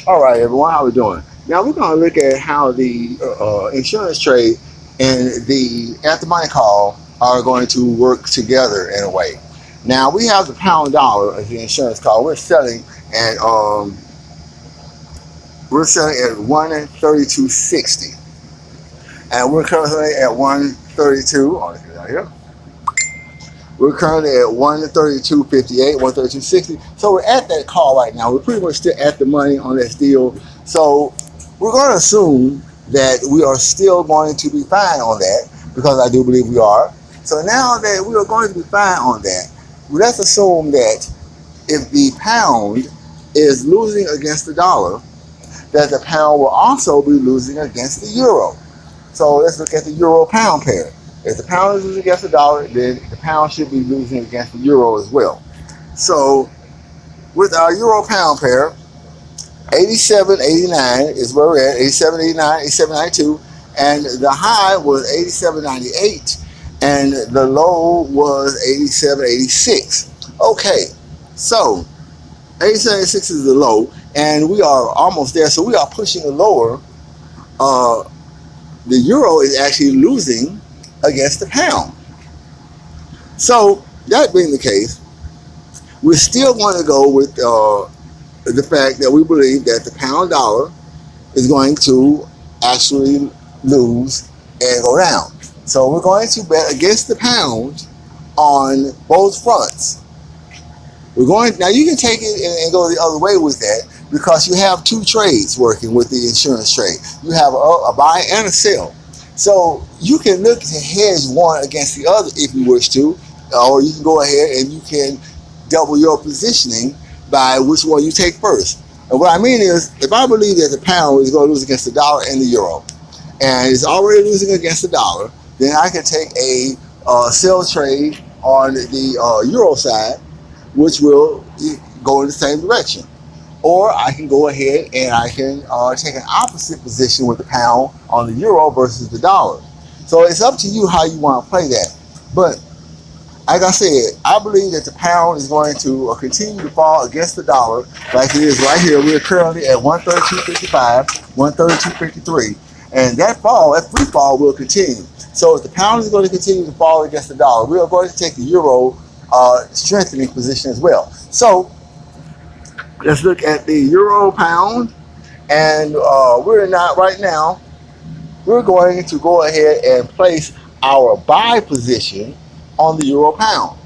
All right, everyone, how we doing? Now we're going to look at how the insurance trade and the at the money call are going to work together in a way. Now we have the pound dollar as the insurance call. We're selling at 132.60, and we're currently at 132. Oh, let's get it out here. We're currently at 132.58, 132.60. So we're at that call right now. We're pretty much still at the money on this deal. So we're going to assume that we are still going to be fine on that because I do believe we are. So now that we are going to be fine on that, let's assume that if the pound is losing against the dollar, that the pound will also be losing against the euro. So let's look at the euro pound pair. If the pound is losing against the dollar, then the pound should be losing against the euro as well. So with our euro pound pair, 87.89 is where we're at, 87.89, 87.92, and the high was 87.98, and the low was 87.86. Okay, so 87.86 is the low, and we are almost there, so we are pushing lower. The euro is actually losing against the pound. So that being the case, we're still going to go with the fact that we believe that the pound dollar is going to actually lose and go down. So we're going to bet against the pound on both fronts. We're going now. You can take it and go the other way with that because you have two trades working with the insurance trade. You have a buy and a sell. So you can look to hedge one against the other if you wish to, or you can go ahead and you can double your positioning by which one you take first. And what I mean is, if I believe that the pound is going to lose against the dollar and the euro, and it's already losing against the dollar, then I can take a sell trade on the euro side, which will go in the same direction. Or I can go ahead and I can take an opposite position with the pound on the euro versus the dollar. So it's up to you how you want to play that. But like I said, I believe that the pound is going to continue to fall against the dollar like it is right here. We're currently at 132.55, 132.53. And that free fall will continue. So if the pound is going to continue to fall against the dollar, we are going to take the euro strengthening position as well. So let's look at the euro pound, and we're not right now. We're going to go ahead and place our buy position on the euro pound.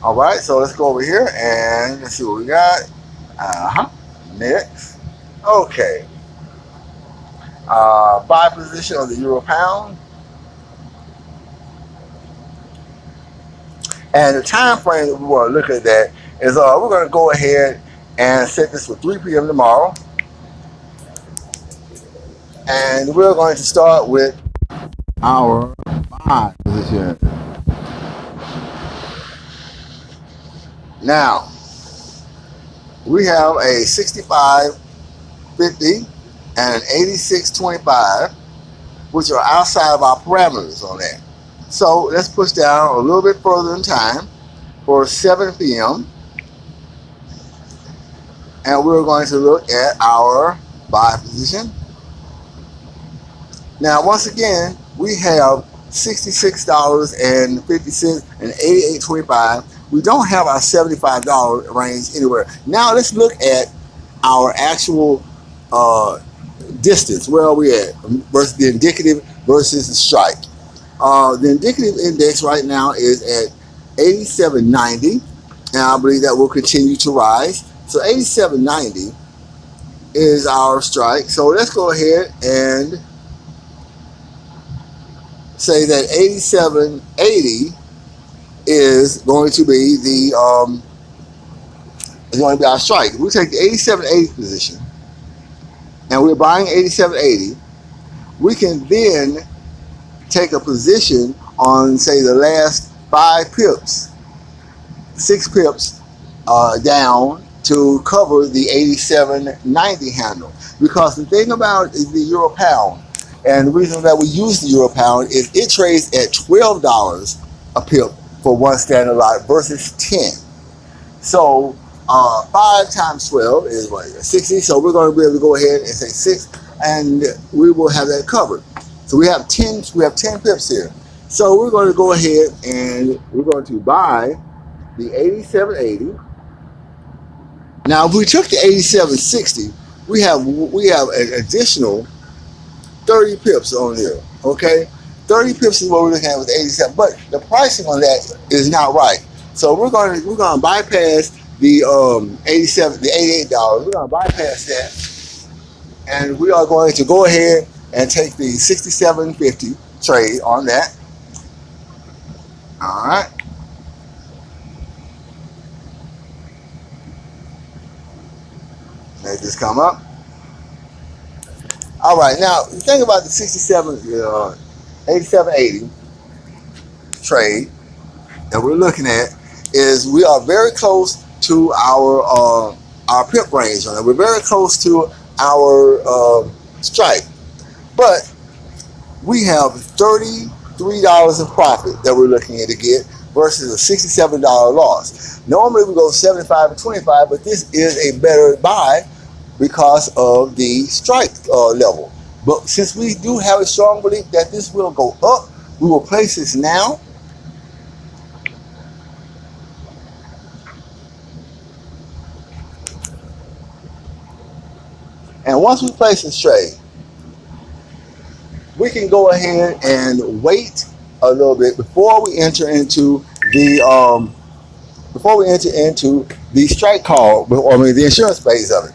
All right, so let's go over here and let's see what we got. Next. Okay. Buy position on the euro pound. And the time frame that we want to look at that is we're going to go ahead and set this for 3 p.m. tomorrow. And we're going to start with our buy position. Now, we have a 65.50 and an 86.25, which are outside of our parameters on that. So let's push down a little bit further in time for 7 p.m. And we're going to look at our buy position. Now, once again, we have $66.50 and $88.25. We don't have our $75 range anywhere. Now, let's look at our actual distance. Where are we at versus the indicative versus the strike? The indicative index right now is at 87.90, and I believe that will continue to rise. So 87.90 is our strike. So let's go ahead and say that 87.80 is going to be our strike. If we take the 87.80 position and we're buying 87.80, we can then take a position on, say, the last 5 pips, 6 pips down to cover the 87.90 handle. Because the thing about the euro pound, and the reason that we use the euro pound, is it trades at $12 a pip for one standard lot versus 10. So 5 times 12 is what? 60. So we're going to be able to go ahead and say 6, and we will have that covered. So we have 10. We have 10 pips here. So we're going to go ahead and we're going to buy the 8780. Now, if we took the 8760, we have an additional 30 pips on there. Okay, 30 pips is what we're looking at with the 87, but the pricing on that is not right. So we're going to bypass the 87, the $88. We're going to bypass that, and we are going to go ahead and take the 6750 trade on that. All right. Let this come up. All right. Now, the thing about the 8780 trade that we're looking at is we are very close to our pip range on it. We're very close to our strike, but we have $33 in profit that we're looking at to get versus a $67 loss. Normally we go 75 and 25, but this is a better buy because of the strike level. But since we do have a strong belief that this will go up, we will place this now. And once we place this trade, we can go ahead and wait a little bit before we enter into the strike call, the insurance phase of it.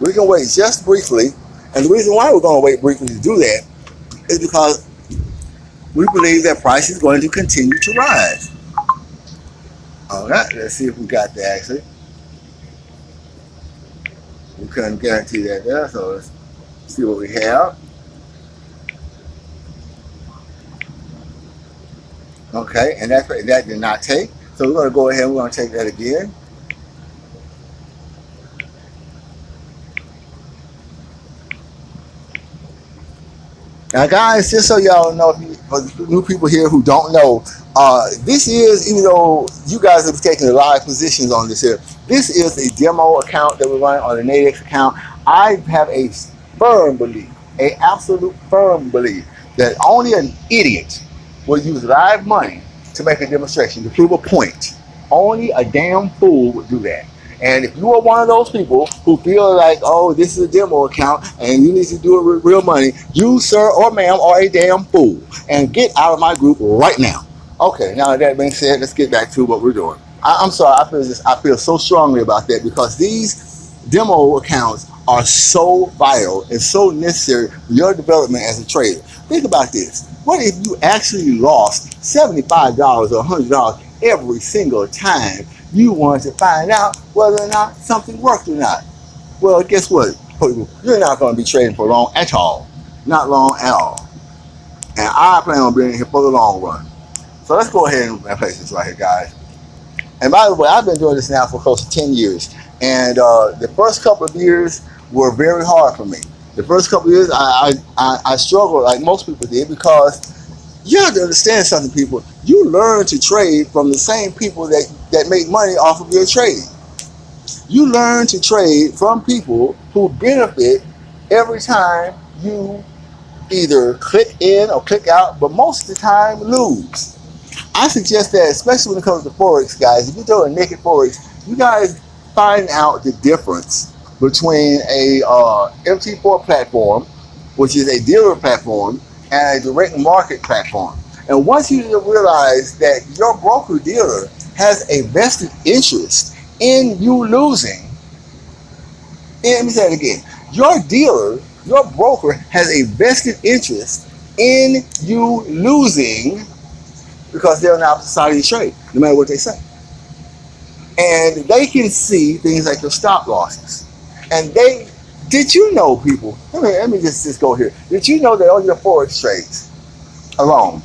We can wait just briefly, and the reason why we're going to wait briefly to do that is because we believe that price is going to continue to rise. All right, let's see if we got that actually. We couldn't guarantee that there, so let's see what we have. Okay, and that did not take. So we're going to go ahead and we're going to take that again. Now, guys, just so y'all know, for the new people here who don't know, this is, even though you guys have taken live positions on this here, this is a demo account that we're running on the Nadex account. I have a firm belief, an absolute firm belief, that only an idiot will use live money to make a demonstration, to prove a point. Only a damn fool would do that. And if you are one of those people who feel like, oh, this is a demo account and you need to do it with real money, you, sir or ma'am, are a damn fool. And get out of my group right now. Okay, now that being said, let's get back to what we're doing. I'm sorry, I feel so strongly about that because these demo accounts are so vital and so necessary for your development as a trader. Think about this. What if you actually lost $75 or $100 every single time you wanted to find out whether or not something worked or not? Well, guess what? You're not going to be trading for long at all. Not long at all. And I plan on being here for the long run. So let's go ahead and place this right here, guys. And by the way, I've been doing this now for close to 10 years. And the first couple of years were very hard for me. The first couple of years, I struggled like most people did because you have to understand something, people. You learn to trade from the same people that make money off of your trading. You learn to trade from people who benefit every time you either click in or click out, but most of the time lose. I suggest that, especially when it comes to Forex, guys, if you're doing naked Forex, you guys find out the difference between a MT4 platform, which is a dealer platform, and a direct market platform. And once you realize that your broker dealer has a vested interest in you losing, and let me say it again, your broker has a vested interest in you losing because they're on the opposite side of your trade, no matter what they say. And they can see things like your stop losses. And did you know, people, let me just go here. Did you know that on your Forex trades alone,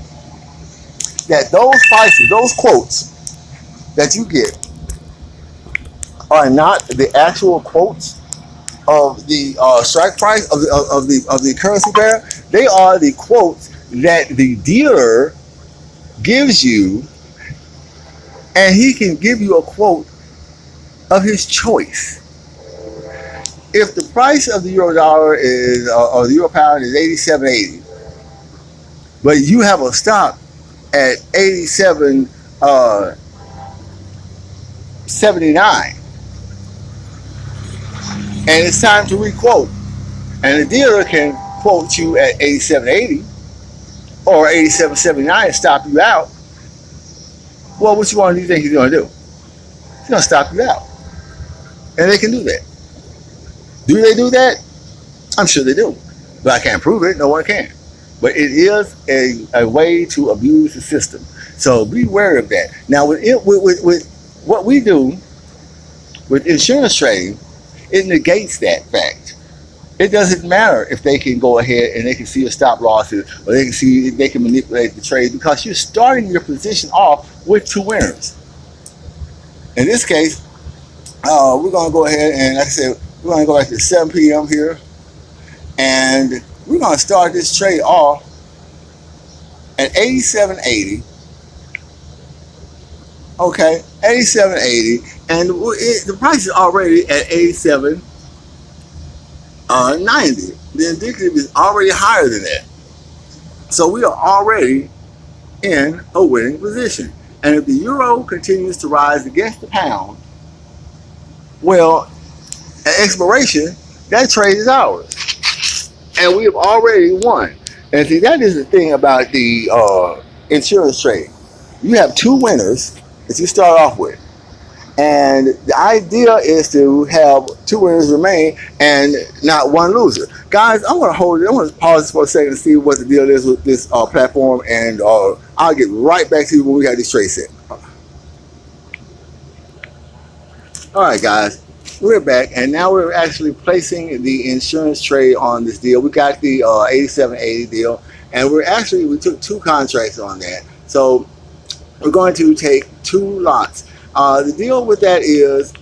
that those prices, those quotes that you get are not the actual quotes of the strike price of the currency pair? They are the quotes that the dealer gives you, and he can give you a quote of his choice. If the price of the euro dollar is, or the euro pound is 87.80, but you have a stop at 87.79, and it's time to requote, and the dealer can quote you at 87.80 or 87.79 and stop you out, well, what do you think he's going to do? He's going to stop you out. And they can do that. Do they do that? I'm sure they do. But I can't prove it. No one can. But it is a way to abuse the system. So be wary of that. Now, with what we do with insurance trading, it negates that fact. It doesn't matter if they can go ahead and they can see your stop losses, or they can manipulate the trade, because you're starting your position off with two winners. In this case, we're going to go ahead and, like I said, we're going to go back to 7 p.m. here, and we're going to start this trade off at 87.80. Okay, 87.80, and the price is already at 87.90. The indicative is already higher than that. So we are already in a winning position. And if the euro continues to rise against the pound, well, at expiration, that trade is ours. And we have already won. And see, that is the thing about the insurance trade. You have two winners that you start off with. And the idea is to have two winners remain and not one loser. Guys, I'm going to pause this for a second to see what the deal is with this platform, and I'll get right back to you when we got this trade set. All right, guys, we're back, and now we're actually placing the insurance trade on this deal. We got the 87.80 deal, and we took two contracts on that. So we're going to take two lots. The deal with that is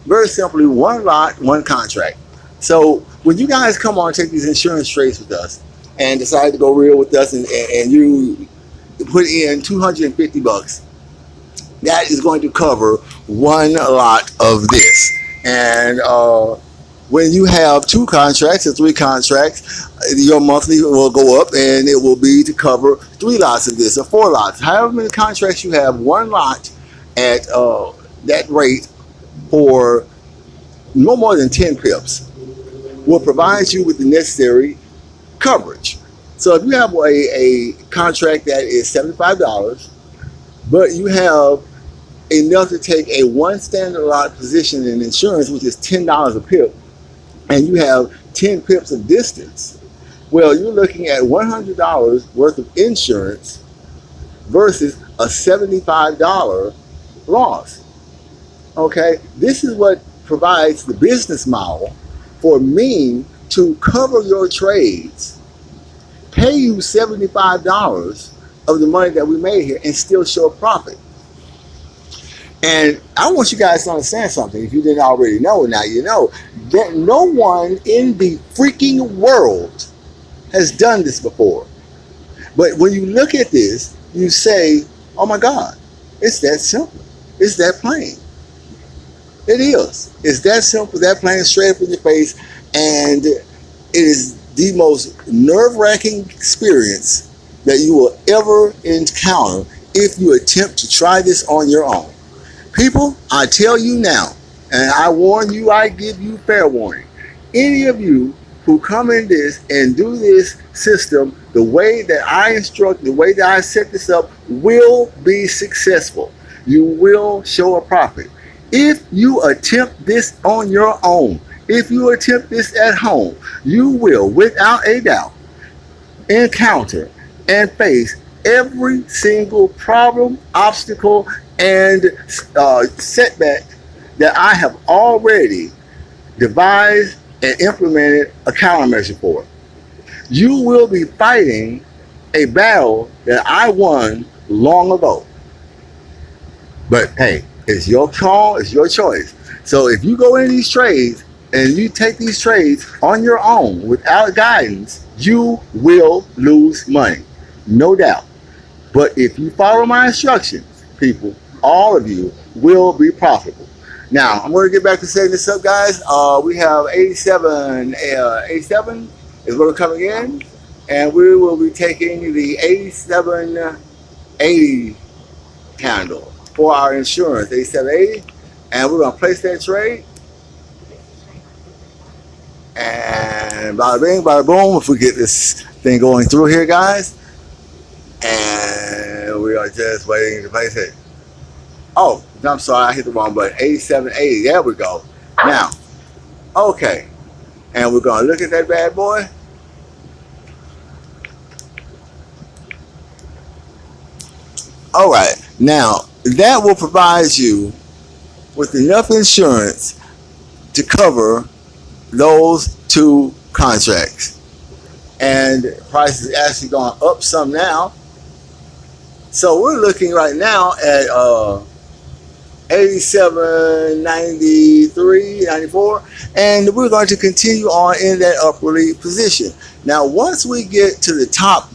very simply one lot, one contract. So when you guys come on and take these insurance trades with us and decide to go real with us, and you put in $250, that is going to cover one lot of this. And when you have two contracts or three contracts, your monthly will go up, and it will be to cover 3 lots of this, or 4 lots. However many contracts you have, one lot at that rate for no more than 10 pips will provide you with the necessary coverage. So if you have a contract that is $75, but you have enough to take a one standard lot position in insurance, which is $10 a pip, and you have 10 pips of distance, well, you're looking at $100 worth of insurance versus a $75 loss. Okay, this is what provides the business model for me to cover your trades, pay you $75 of the money that we made here, and still show a profit. And I want you guys to understand something. If you didn't already know, now you know that no one in the freaking world has done this before. But when you look at this, you say, oh my God, it's that simple. It's that plain. It is. It's that simple, that plain, straight up in your face. And it is the most nerve-wracking experience that you will ever encounter if you attempt to try this on your own. People, I tell you now, and I warn you, I give you fair warning. Any of you who come in this and do this system the way that I instruct, the way that I set this up, will be successful. You will show a profit. If you attempt this on your own, if you attempt this at home, you will, without a doubt, encounter and face every single problem, obstacle, and setback that I have already devised and implemented a countermeasure for. You will be fighting a battle that I won long ago. But hey, it's your call, it's your choice. So if you go in these trades and you take these trades on your own without guidance, you will lose money, no doubt. But if you follow my instructions, people, all of you will be profitable. Now, I'm going to get back to setting this up, guys. We have 87, 87 is what we're coming in, and we will be taking the 8780 handle for our insurance, 8780, and we're going to place that trade. And bada bing, bada boom, if we get this thing going through here, guys. And we are just waiting to place it. Oh, I'm sorry, I hit the wrong button. 8780, there we go. Now, okay. And we're going to look at that bad boy. All right. Now, that will provide you with enough insurance to cover those two contracts. And price is actually going up some now. So we're looking right now at 87.93, 94, and we're going to continue on in that upwardly position. Now, once we get to the top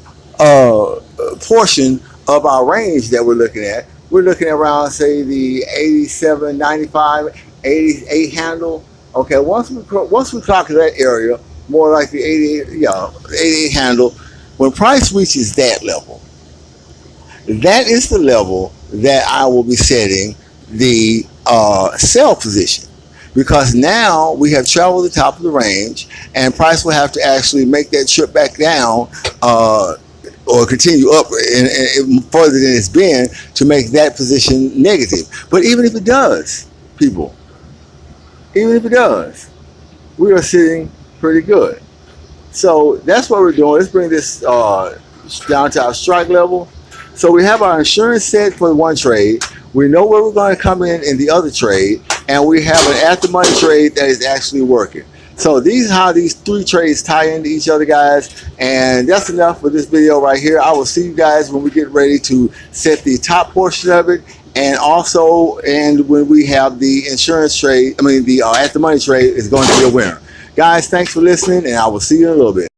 portion of our range that we're looking at around, say, the 87.95, 88 handle. Okay, once we clock to that area, more like the 88 handle, when price reaches that level, that is the level that I will be setting the sell position, because now we have traveled the top of the range, and price will have to actually make that trip back down or continue up and further than it's been to make that position negative. But even if it does, people, even if it does, we are sitting pretty good. So that's what we're doing. Let's bring this down to our strike level. So we have our insurance set for the one trade. We know where we're going to come in the other trade, and we have an at-the-money trade that is actually working. So these are how these three trades tie into each other, guys. And that's enough for this video right here. I will see you guys when we get ready to set the top portion of it, and also when we have the insurance trade, the at-the-money trade is going to be a winner. Guys, thanks for listening, and I will see you in a little bit.